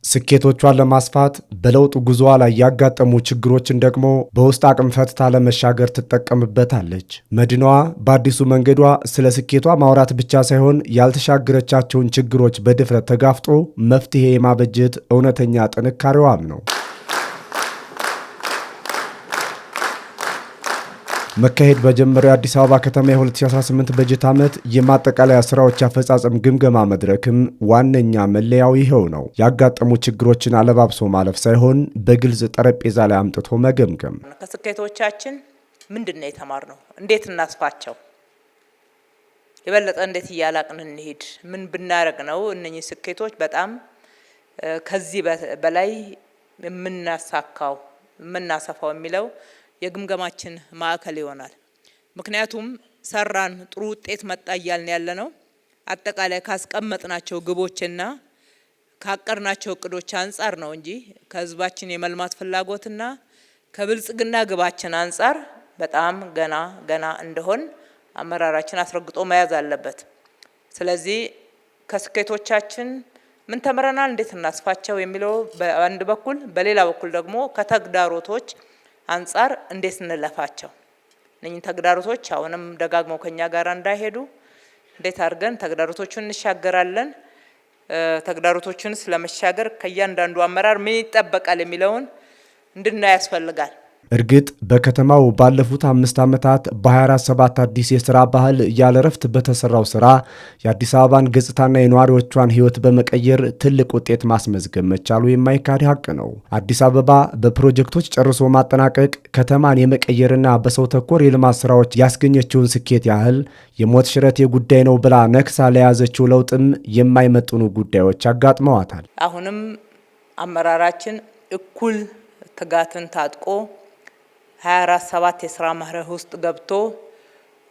ስኬቶቿን ለማስፋት በለውጥ ጉዞዋ ላይ ያጋጠሙ ችግሮችን ደግሞ በውስጥ አቅም ፈትታ ለመሻገር ትጠቀምበታለች። መዲናዋ በአዲሱ መንገዷ ስለ ስኬቷ ማውራት ብቻ ሳይሆን ያልተሻገረቻቸውን ችግሮች በድፍረት ተጋፍጦ መፍትሄ የማበጀት እውነተኛ ጥንካሬዋም ነው። መካሄድ በጀመረው የአዲስ አበባ ከተማ የ2018 በጀት ዓመት የማጠቃለያ ስራዎች አፈጻጸም ግምገማ መድረክም ዋነኛ መለያው ይኸው ነው። ያጋጠሙ ችግሮችን አለባብሶ ማለፍ ሳይሆን በግልጽ ጠረጴዛ ላይ አምጥቶ መገምገም። ከስኬቶቻችን ምንድነው የተማርነው? እንዴት እናስፋቸው? የበለጠ እንዴት እያላቅን እንሄድ? ምን ብናረግ ነው እነኚህ ስኬቶች በጣም ከዚህ በላይ የምናሳካው የምናሰፋው የሚለው የግምገማችን ማዕከል ይሆናል። ምክንያቱም ሰራን ጥሩ ውጤት መጣ እያልን ያለነው አጠቃላይ ካስቀመጥናቸው ግቦችና ካቀርናቸው እቅዶች አንጻር ነው እንጂ ከህዝባችን የመልማት ፍላጎትና ከብልጽግና ግባችን አንጻር በጣም ገና እንደሆን አመራራችን አስረግጦ መያዝ አለበት። ስለዚህ ከስኬቶቻችን ምን ተምረናል፣ እንዴት እናስፋቸው የሚለው በአንድ በኩል፣ በሌላ በኩል ደግሞ ከተግዳሮቶች አንጻር እንዴት እንለፋቸው። እነኚህ ተግዳሮቶች አሁንም ደጋግመው ከኛ ጋር እንዳይሄዱ እንዴት አድርገን ተግዳሮቶቹን እንሻገራለን፣ ተግዳሮቶቹን ስለመሻገር ከእያንዳንዱ አመራር ምን ይጠበቃል የሚለውን እንድናይ ያስፈልጋል። እርግጥ በከተማው ባለፉት 5 ዓመታት በ24/7 አዲስ የሥራ ባህል ያለ ረፍት በተሰራው ሥራ የአዲስ አበባን ገጽታና የነዋሪዎቿን ሕይወት በመቀየር ትልቅ ውጤት ማስመዝገብ መቻሉ የማይካድ ሀቅ ነው። አዲስ አበባ በፕሮጀክቶች ጨርሶ ማጠናቀቅ ከተማን የመቀየርና በሰው ተኮር የልማት ሥራዎች ያስገኘችውን ስኬት ያህል የሞት ሽረት ጉዳይ ነው ብላ ነክሳ ለያዘችው ለውጥም የማይመጥኑ ጉዳዮች አጋጥመዋታል። አሁንም አመራራችን እኩል ትጋትን ታጥቆ 24/7 የሥራ መርህ ውስጥ ገብቶ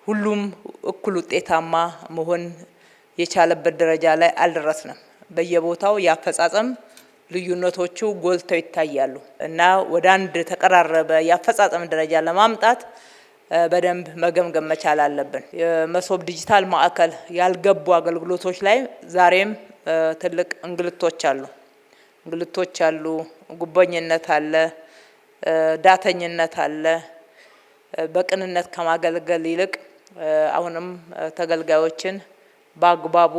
ሁሉም እኩል ውጤታማ መሆን የቻለበት ደረጃ ላይ አልደረስንም። በየቦታው ያፈጻጸም ልዩነቶቹ ጎልተው ይታያሉ እና ወደ አንድ ተቀራረበ ያፈጻጸም ደረጃ ለማምጣት በደንብ መገምገም መቻል አለብን። የመሶብ ዲጂታል ማዕከል ያልገቡ አገልግሎቶች ላይ ዛሬም ትልቅ እንግልቶች አሉ። ጉቦኝነት አለ፣ ዳተኝነት አለ። በቅንነት ከማገልገል ይልቅ አሁንም ተገልጋዮችን በአግባቡ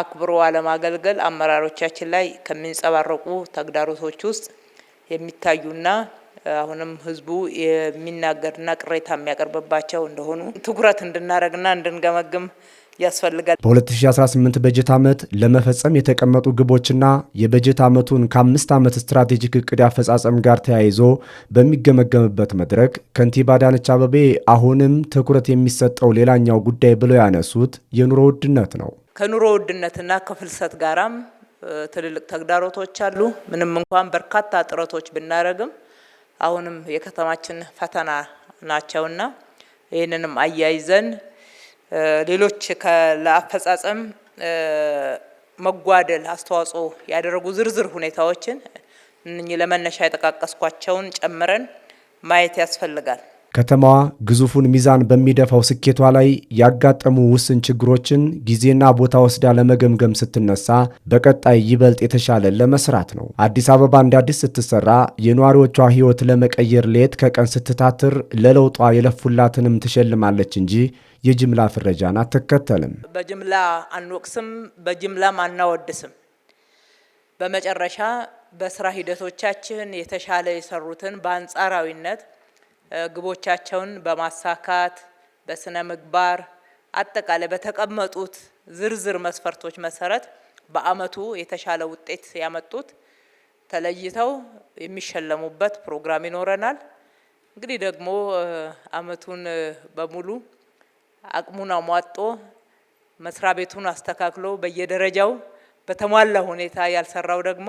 አክብሮ አለማገልገል አመራሮቻችን ላይ ከሚንጸባረቁ ተግዳሮቶች ውስጥ የሚታዩና አሁንም ህዝቡ የሚናገርና ቅሬታ የሚያቀርብባቸው እንደሆኑ ትኩረት እንድናደርግና እንድንገመግም ያስፈልጋል። በ2018 በጀት ዓመት ለመፈጸም የተቀመጡ ግቦችና የበጀት ዓመቱን ከ5 ዓመት ስትራቴጂክ እቅድ አፈጻጸም ጋር ተያይዞ በሚገመገምበት መድረክ ከንቲባ አዳነች አቤቤ አሁንም ትኩረት የሚሰጠው ሌላኛው ጉዳይ ብለው ያነሱት የኑሮ ውድነት ነው። ከኑሮ ውድነትና ከፍልሰት ጋራም ትልልቅ ተግዳሮቶች አሉ። ምንም እንኳን በርካታ ጥረቶች ብናደርግም አሁንም የከተማችን ፈተና ናቸውና ይህንንም አያይዘን ሌሎች ለአፈጻጸም መጓደል አስተዋጽኦ ያደረጉ ዝርዝር ሁኔታዎችን እነኚህ ለመነሻ የጠቃቀስኳቸውን ጨምረን ማየት ያስፈልጋል። ከተማዋ ግዙፉን ሚዛን በሚደፋው ስኬቷ ላይ ያጋጠሙ ውስን ችግሮችን ጊዜና ቦታ ወስዳ ለመገምገም ስትነሳ በቀጣይ ይበልጥ የተሻለ ለመስራት ነው። አዲስ አበባ እንደ አዲስ ስትሰራ የነዋሪዎቿ ሕይወት ለመቀየር ሌት ከቀን ስትታትር ለለውጧ የለፉላትንም ትሸልማለች እንጂ የጅምላ ፍረጃን አትከተልም። በጅምላ አንወቅስም፣ በጅምላም አናወድስም። በመጨረሻ በስራ ሂደቶቻችን የተሻለ የሰሩትን በአንጻራዊነት ግቦቻቸውን በማሳካት በስነ ምግባር አጠቃላይ በተቀመጡት ዝርዝር መስፈርቶች መሰረት በአመቱ የተሻለ ውጤት ያመጡት ተለይተው የሚሸለሙበት ፕሮግራም ይኖረናል። እንግዲህ ደግሞ አመቱን በሙሉ አቅሙን አሟጦ መስሪያ ቤቱን አስተካክሎ በየደረጃው በተሟላ ሁኔታ ያልሰራው ደግሞ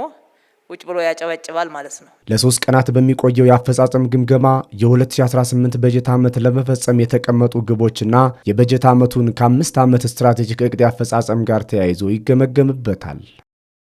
ውጭ ብሎ ያጨበጭባል ማለት ነው። ለ3 ቀናት በሚቆየው የአፈጻጸም ግምገማ የ2018 በጀት ዓመት ለመፈጸም የተቀመጡ ግቦችና የበጀት ዓመቱን ከ5 ዓመት ስትራቴጂክ እቅድ አፈጻጸም ጋር ተያይዞ ይገመገምበታል።